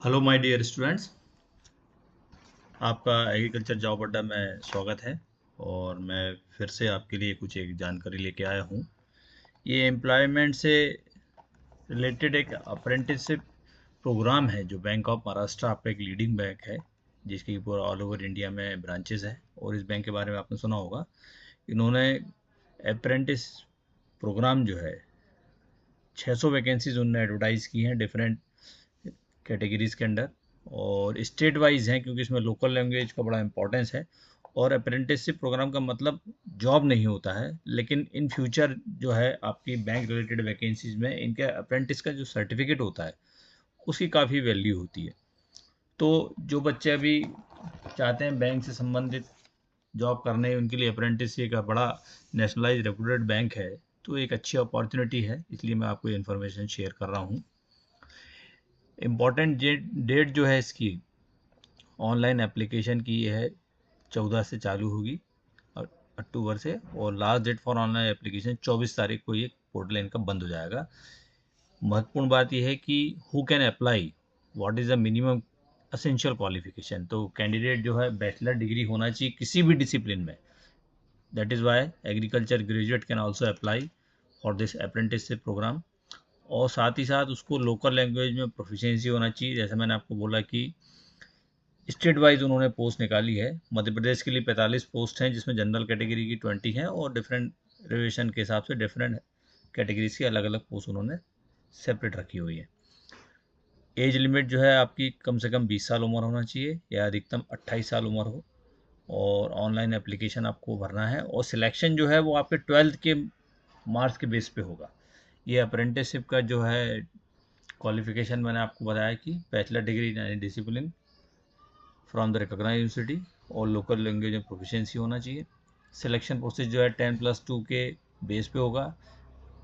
Hello my dear students, आपका agriculture job अड्डा में स्वागत है। और मैं फिर से आपके लिए कुछ एक जानकारी लेके आया हूँ। ये एम्प्लॉयमेंट से रिलेटेड एक अप्रेंटिसशिप प्रोग्राम है जो बैंक ऑफ महाराष्ट्र आपका एक लीडिंग बैंक है, जिसकी पूरा ऑल ओवर इंडिया में ब्रांचेस है। और इस बैंक के बारे में आपने सुना होगा। इन्होंने अप्रेंटिस प्रोग्राम जो है 600 वैकेंसीज उन्होंने एडवर्टाइज़ की हैं डिफरेंट कैटेगरीज के अंडर, और स्टेट वाइज हैं क्योंकि इसमें लोकल लैंग्वेज का बड़ा इंपॉर्टेंस है। और अप्रेंटिसशिप प्रोग्राम का मतलब जॉब नहीं होता है, लेकिन इन फ्यूचर जो है आपकी बैंक रिलेटेड वैकेंसीज में इनके अप्रेंटिस का जो सर्टिफिकेट होता है उसकी काफ़ी वैल्यू होती है। तो जो बच्चे अभी चाहते हैं बैंक से संबंधित जॉब करने, उनके लिए अप्रेंटिस एक बड़ा नेशनलाइज रेपुटेड बैंक है, तो एक अच्छी अपॉर्चुनिटी है, इसलिए मैं आपको इन्फॉर्मेशन शेयर कर रहा हूँ। इम्पॉर्टेंट डेट जो है इसकी ऑनलाइन एप्लीकेशन की है 14 से चालू होगी अक्टूबर से, और last date for online application 24 तारीख को ये पोर्टल इनका बंद हो जाएगा। महत्वपूर्ण बात यह है कि who can apply, what is the minimum essential qualification. तो कैंडिडेट जो है बैचलर डिग्री होना चाहिए किसी भी डिसिप्लिन में। That is why agriculture graduate can also apply for this apprenticeship program. और साथ ही साथ उसको लोकल लैंग्वेज में प्रोफिशिएंसी होना चाहिए। जैसे मैंने आपको बोला कि स्टेट वाइज उन्होंने पोस्ट निकाली है। मध्य प्रदेश के लिए 45 पोस्ट हैं, जिसमें जनरल कैटेगरी की 20 हैं, और डिफरेंट रिजर्वेशन के हिसाब से डिफरेंट कैटेगरीज की अलग अलग पोस्ट उन्होंने सेपरेट रखी हुई है। एज लिमिट जो है आपकी कम से कम 20 साल उम्र होना चाहिए या अधिकतम 28 साल उम्र हो। और ऑनलाइन एप्लीकेशन आपको भरना है, और सिलेक्शन जो है वो आपके 12th के मार्क्स के बेस पे होगा। ये अप्रेंटिसशिप का जो है क्वालिफिकेशन मैंने आपको बताया कि bachelor degree in any discipline from the recognize university, और लोकल लैंग्वेज में प्रोफिशिएंसी होना चाहिए। सिलेक्शन प्रोसेस जो है 10+2 के बेस पे होगा।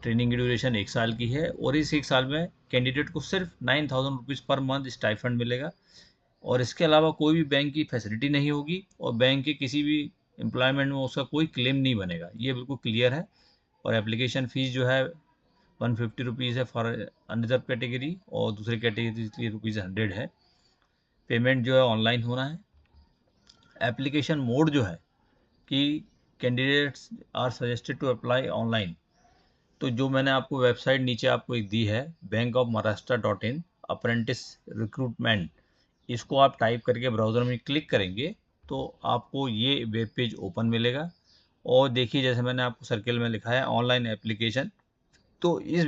ट्रेनिंग की ड्यूरेशन 1 साल की है, और इस 1 साल में कैंडिडेट को सिर्फ 9,000 रुपीज़ पर मंथ स्टाइफंड मिलेगा। और इसके अलावा कोई भी बैंक की फैसिलिटी नहीं होगी, और बैंक के किसी भी एम्प्लॉयमेंट में उसका कोई क्लेम नहीं बनेगा। ये बिल्कुल क्लियर है। और एप्लीकेशन फ़ीस जो है 150 रुपीज़ है फॉर अनरिजर्व कैटेगरी, और दूसरी कैटेगरी के लिए ₹100 है। पेमेंट जो है ऑनलाइन होना है। एप्लीकेशन मोड जो है कि candidates are suggested to apply online. तो जो मैंने आपको वेबसाइट नीचे आपको एक दी है, bankofmaharashtra.in अप्रेंटिस रिक्रूटमेंट, इसको आप टाइप करके ब्राउज़र में क्लिक करेंगे तो आपको ये वेब पेज ओपन मिलेगा। और देखिए, जैसे मैंने आपको सर्किल में लिखा है ऑनलाइन एप्लीकेशन, तो इस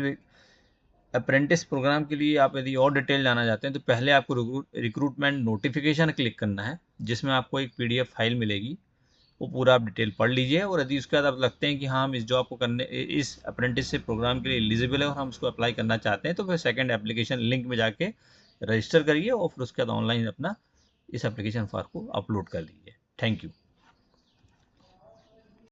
अप्रेंटिस प्रोग्राम के लिए आप यदि और डिटेल जाना चाहते हैं तो पहले आपको रिक्रूटमेंट नोटिफिकेशन क्लिक करना है, जिसमें आपको एक PDF फाइल मिलेगी। वो पूरा आप डिटेल पढ़ लीजिए, और यदि उसके बाद आप लगते हैं कि हाँ हम इस जॉब को करने, इस अप्रेंटिसशिप प्रोग्राम के लिए एलिजिबल है और हम इसको अप्लाई करना चाहते हैं, तो फिर सेकंड एप्लीकेशन लिंक में जाके रजिस्टर करिए, और फिर उसके बाद ऑनलाइन अपना इस एप्लीकेशन फॉर्म को अपलोड कर दीजिए। Thank you.